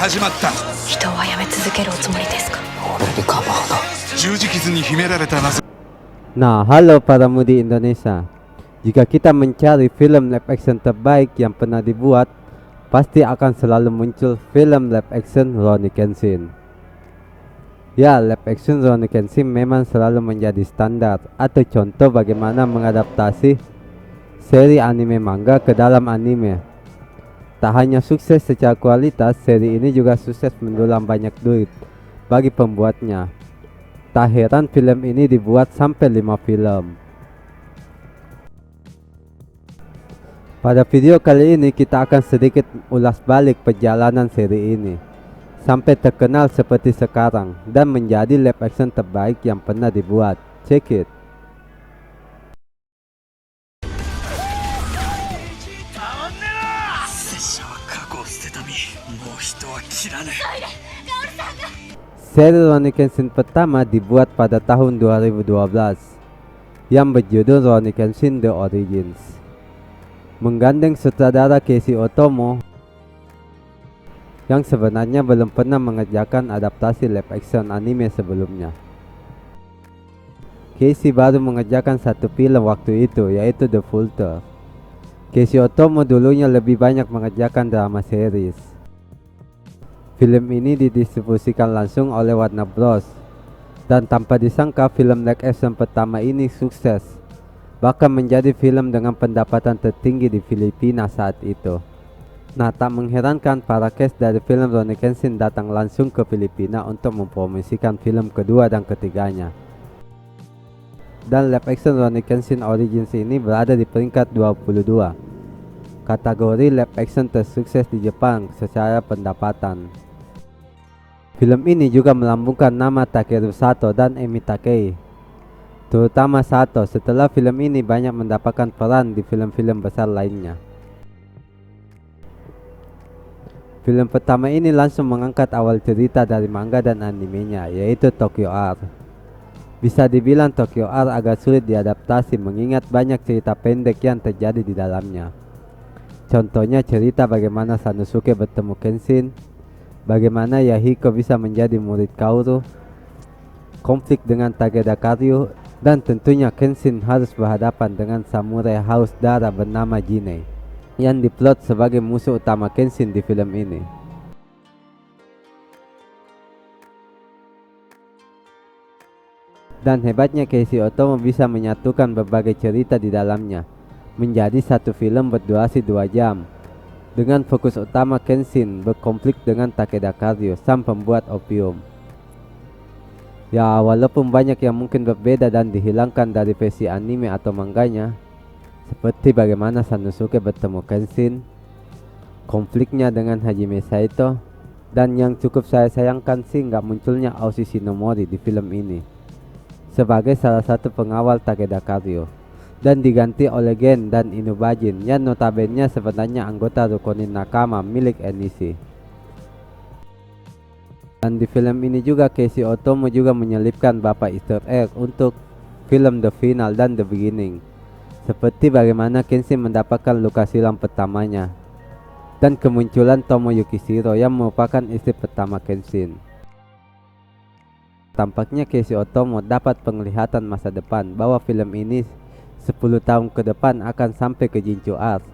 始まった。人はやめ続けるおつもりですか？俺に構うな。十字傷に秘められた謎。 Nah, halo para mudi Indonesia. Jika kita mencari film live action terbaik yang pernah dibuat, pasti akan selalu muncul film live action Rurouni Kenshin. Ya, live action Rurouni Kenshin memang selalu menjadi standar atau contoh bagaimana mengadaptasi seri anime manga ke dalam anime. Tak hanya sukses secara kualitas, seri ini juga sukses mendulang banyak duit bagi pembuatnya. Tak heran film ini dibuat sampai 5 film. Pada video kali ini kita akan sedikit ulas balik perjalanan seri ini sampai terkenal seperti sekarang dan menjadi live action terbaik yang pernah dibuat. Check it. Seri Rurouni Kenshin pertama dibuat pada tahun 2012 yang berjudul Rurouni Kenshin The Origins, menggandeng sutradara Keiichi Otomo yang sebenarnya belum pernah mengerjakan adaptasi live action anime sebelumnya. Keiichi baru mengerjakan satu film waktu itu, yaitu The Vulture. Keiichi Otomo dulunya lebih banyak mengerjakan drama series. Film ini didistribusikan langsung oleh Warner Bros. Dan tanpa disangka film live action pertama ini sukses, bahkan menjadi film dengan pendapatan tertinggi di Filipina saat itu. Nah, tak mengherankan para cast dari film Rurouni Kenshin datang langsung ke Filipina untuk mempromosikan film kedua dan ketiganya. Dan live action Rurouni Kenshin Origins ini berada di peringkat 22 kategori live action tersukses di Jepang secara pendapatan. Film ini juga melambungkan nama Takeru Sato dan Emi Takei, terutama Sato setelah film ini banyak mendapatkan peran di film-film besar lainnya. Film pertama ini langsung mengangkat awal cerita dari manga dan animenya, yaitu Tokyo R. Bisa dibilang Tokyo R agak sulit diadaptasi mengingat banyak cerita pendek yang terjadi di dalamnya. Contohnya cerita bagaimana Sanosuke bertemu Kenshin, bagaimana Yahiko bisa menjadi murid Kaoru, konflik dengan Takeda Karyu, dan tentunya Kenshin harus berhadapan dengan samurai haus darah bernama Jinei yang diplot sebagai musuh utama Kenshin di film ini. Dan hebatnya Keiichi Otomo bisa menyatukan berbagai cerita di dalamnya menjadi satu film berdurasi 2 jam. Dengan fokus utama Kenshin berkonflik dengan Takeda Karyu, sang pembuat opium. Ya, walaupun banyak yang mungkin berbeda dan dihilangkan dari versi anime atau manganya, seperti bagaimana Sanosuke bertemu Kenshin, konfliknya dengan Hajime Saito, dan yang cukup saya sayangkan sih nggak munculnya Aoshi Shinomori di film ini sebagai salah satu pengawal Takeda Karyu, dan diganti oleh Gen dan Inubajin yang notabene sebenarnya anggota Rurouni Nakama milik Enishi. Dan di film ini juga Keiichi Otomo juga menyelipkan beberapa easter egg untuk film The Final dan The Beginning, seperti bagaimana Kenshin mendapatkan luka silam pertamanya dan kemunculan Tomoyuki Shiro yang merupakan istri pertama Kenshin. Tampaknya Keiichi Otomo dapat penglihatan masa depan bahwa film ini 10 tahun ke depan akan sampai ke Jinchu Art,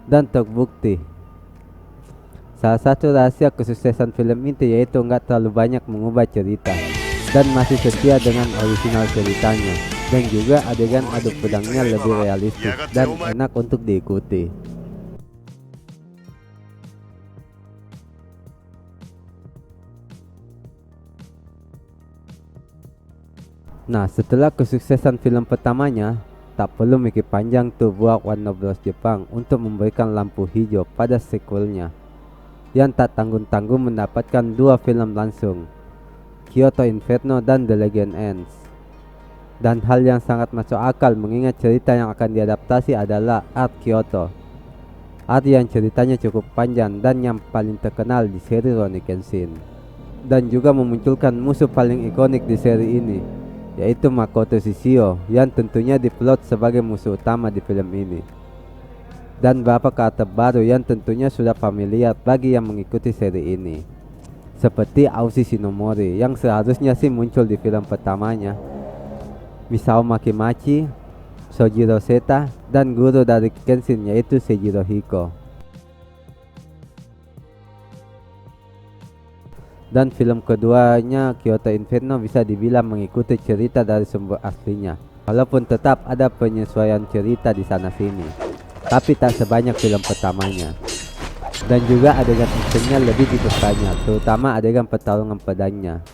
dan terbukti. Salah satu rahasia kesuksesan film itu yaitu nggak terlalu banyak mengubah cerita dan masih setia dengan original ceritanya, dan juga adegan adu pedangnya lebih realistis dan enak untuk diikuti. Nah, setelah kesuksesan film pertamanya, tak perlu mikir panjang tuh buat Warner Bros Jepang untuk memberikan lampu hijau pada sequelnya yang tak tanggung-tanggung mendapatkan 2 film langsung, Kyoto Inferno dan The Legend Ends. Dan hal yang sangat masuk akal mengingat cerita yang akan diadaptasi adalah Art Kyoto, art yang ceritanya cukup panjang dan yang paling terkenal di seri Rurouni Kenshin, dan juga memunculkan musuh paling ikonik di seri ini, yaitu Makoto Shishio yang tentunya diplot sebagai musuh utama di film ini. Dan beberapa karakter baru yang tentunya sudah familiar bagi yang mengikuti seri ini. seperti Aushi Shinomori yang seharusnya sih muncul di film pertamanya, Misao Makemachi, Sojiro Seta, dan guru dari Kenshin yaitu Seijiro Hiko. Dan film keduanya, Kyoto Inferno, bisa dibilang mengikuti cerita dari sumber aslinya, walaupun tetap ada penyesuaian cerita di sana sini, tapi tak sebanyak film pertamanya. Dan juga adegan actionnya lebih diperbanyak, terutama adegan pertarungan pedangnya.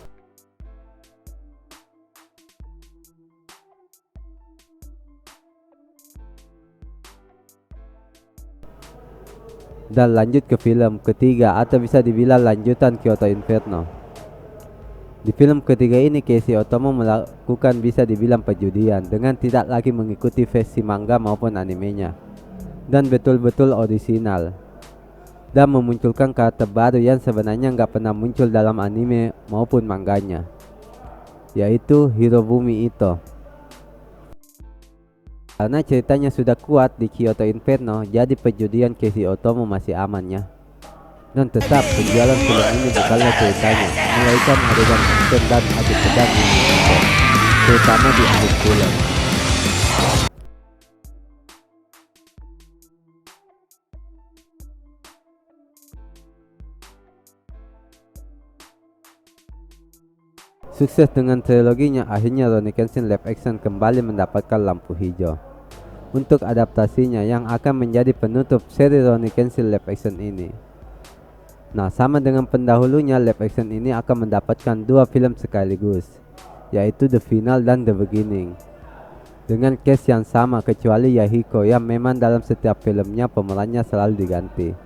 Dan lanjut ke film ketiga, atau bisa dibilang lanjutan Kyoto Inferno. Di film ketiga ini, Keiichi Otomo melakukan bisa dibilang perjudian dengan tidak lagi mengikuti versi manga maupun animenya, dan betul-betul orisinal, dan memunculkan karakter baru yang sebenarnya nggak pernah muncul dalam anime maupun manganya, yaitu Hirobumi Ito. Karena ceritanya sudah kuat di Kyoto Inferno, jadi perjudian Keiichi Otomo masih aman ya. Dan tetap penjualan film ini bukanlah ceritanya, melainkan adegan action dan adu pedang yang ditonton, terutama di akhir film. Sukses dengan triloginya, akhirnya Rurouni Kenshin live action kembali mendapatkan lampu hijau untuk adaptasinya yang akan menjadi penutup seri Rurouni Kenshin live action ini. Nah, sama dengan pendahulunya, live action ini akan mendapatkan dua film sekaligus, yaitu The Final dan The Beginning, dengan cast yang sama kecuali Yahiko yang memang dalam setiap filmnya pemerannya selalu diganti.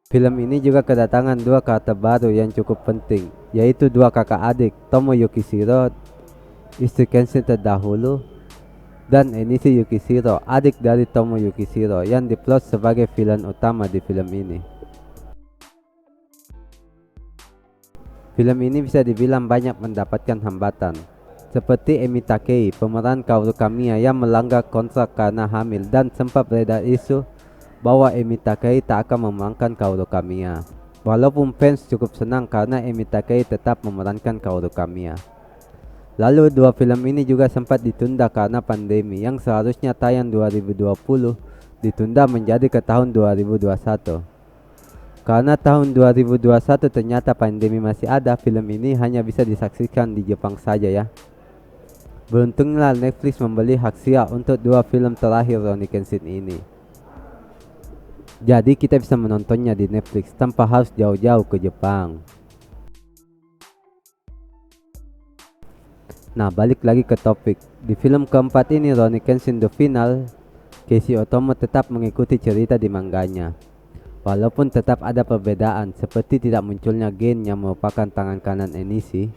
Film ini juga kedatangan dua karakter baru yang cukup penting, yaitu dua kakak adik, Tomo Yukishiro, istri Kenshin terdahulu, dan Enishi Yukishiro, adik dari Tomo Yukishiro, yang diplot sebagai villain utama di film ini. Film ini bisa dibilang banyak mendapatkan hambatan, seperti Emi Takei, pemeran Kaoru Kamiya yang melanggar kontrak karena hamil, dan sempat beredar isu bahwa Emi Takei tak akan memerankan Kaoru Kamiya. Walaupun fans cukup senang karena Emi Takei tetap memerankan Kaoru Kamiya. Lalu dua film ini juga sempat ditunda karena pandemi, yang seharusnya tayang 2020 ditunda menjadi ke tahun 2021. Karena tahun 2021 ternyata pandemi masih ada, film ini hanya bisa disaksikan di Jepang saja ya. Beruntunglah Netflix membeli hak siar untuk dua film terakhir Rurouni Kenshin ini. Jadi kita bisa menontonnya di Netflix tanpa harus jauh-jauh ke Jepang. Nah, balik lagi ke topik. Di film keempat ini, Rurouni Kenshin The Final, Keiichi Otomo tetap mengikuti cerita di manganya. Walaupun tetap ada perbedaan, seperti tidak munculnya Gen yang merupakan tangan kanan Enishi.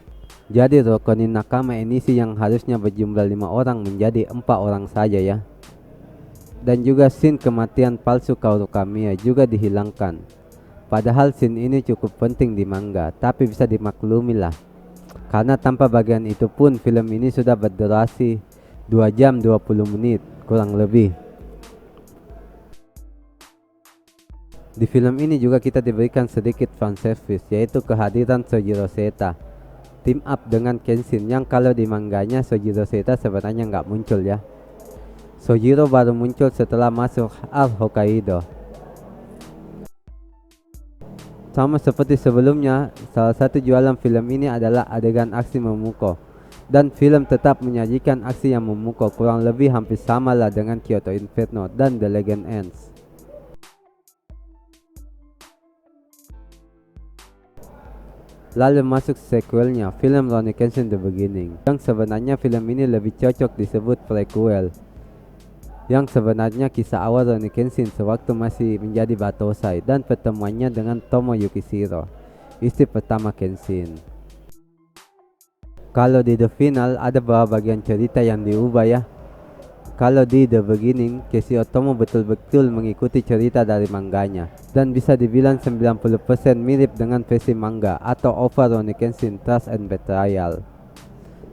Jadi Rokonin nakama Enishi yang harusnya berjumlah 5 orang menjadi 4 orang saja ya. Dan juga scene kematian palsu Kaoru Kamiya juga dihilangkan. Padahal scene ini cukup penting di manga, tapi bisa dimaklumi lah, karena tanpa bagian itu pun film ini sudah berdurasi 2 jam 20 menit kurang lebih. Di film ini juga kita diberikan sedikit fanservice, yaitu kehadiran Sojiro Seta team up dengan Kenshin, yang kalau di manganya Sojiro Seta sebenarnya nggak muncul ya. Sojiro baru muncul setelah masuk Al Hokkaido. Sama seperti sebelumnya, salah satu jualan film ini adalah adegan aksi memukul, dan film tetap menyajikan aksi yang memukul kurang lebih hampir sama lah dengan Kyoto Inferno dan The Legend Ends. Lalu masuk sequelnya, film Rurouni Kenshin The Beginning, yang sebenarnya film ini lebih cocok disebut prequel, yang sebenarnya kisah awal Rurouni Kenshin sewaktu masih menjadi Batosai dan pertemuannya dengan Tomo Yukishiro, istri pertama Kenshin. Kalau di The Final ada beberapa bagian cerita yang diubah ya. Kalau di The Beginning, Keiichi Otomo betul-betul mengikuti cerita dari manganya, dan bisa dibilang 90% mirip dengan versi manga atau OVA Rurouni Kenshin Trust and Betrayal.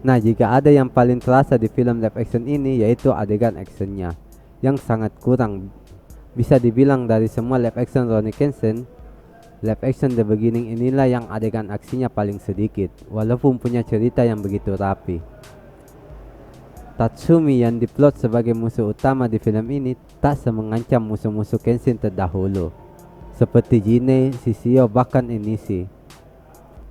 Nah, jika ada yang paling terasa di film live action ini, yaitu adegan actionnya yang sangat kurang, Bisa dibilang dari semua live action Rurouni Kenshin, live action The Beginning inilah yang adegan aksinya paling sedikit, walaupun punya cerita yang begitu rapi. Tatsumi yang diplot sebagai musuh utama di film ini tak semengancam musuh-musuh Kenshin terdahulu, seperti Jinei, Shishio, bahkan Inishi.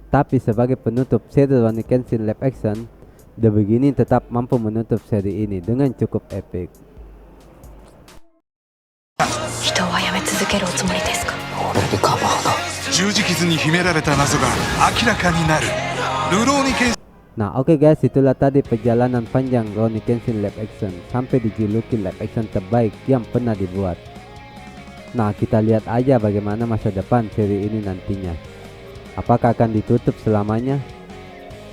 Tapi sebagai penutup seri Rurouni Kenshin live action, The Beginning tetap mampu menutup seri ini dengan cukup epik. 人はやめ続けるおつもりですか？俺に構うな。十字傷に秘められた謎が明らかになるルローニケン Nah oke guys, itulah tadi perjalanan panjang Rurouni Kenshin live action sampai dijuluki live action terbaik yang pernah dibuat. Nah kita lihat aja bagaimana masa depan seri ini nantinya. Apakah akan ditutup selamanya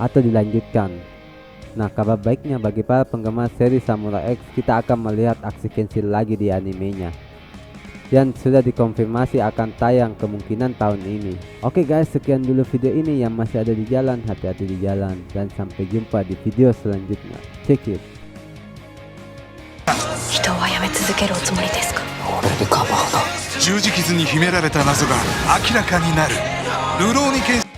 atau dilanjutkan? Nah kabar baiknya bagi para penggemar seri Samurai X, kita akan melihat aksi Kenshin lagi di animenya, dan sudah dikonfirmasi akan tayang kemungkinan tahun ini. Oke guys, sekian dulu video ini. Yang masih ada di jalan, hati-hati di jalan, dan sampai jumpa di video selanjutnya. Check it. 人はやめ続けるおつもりですか？俺に構うな。十字傷に秘められた謎が明らかになるルローニケン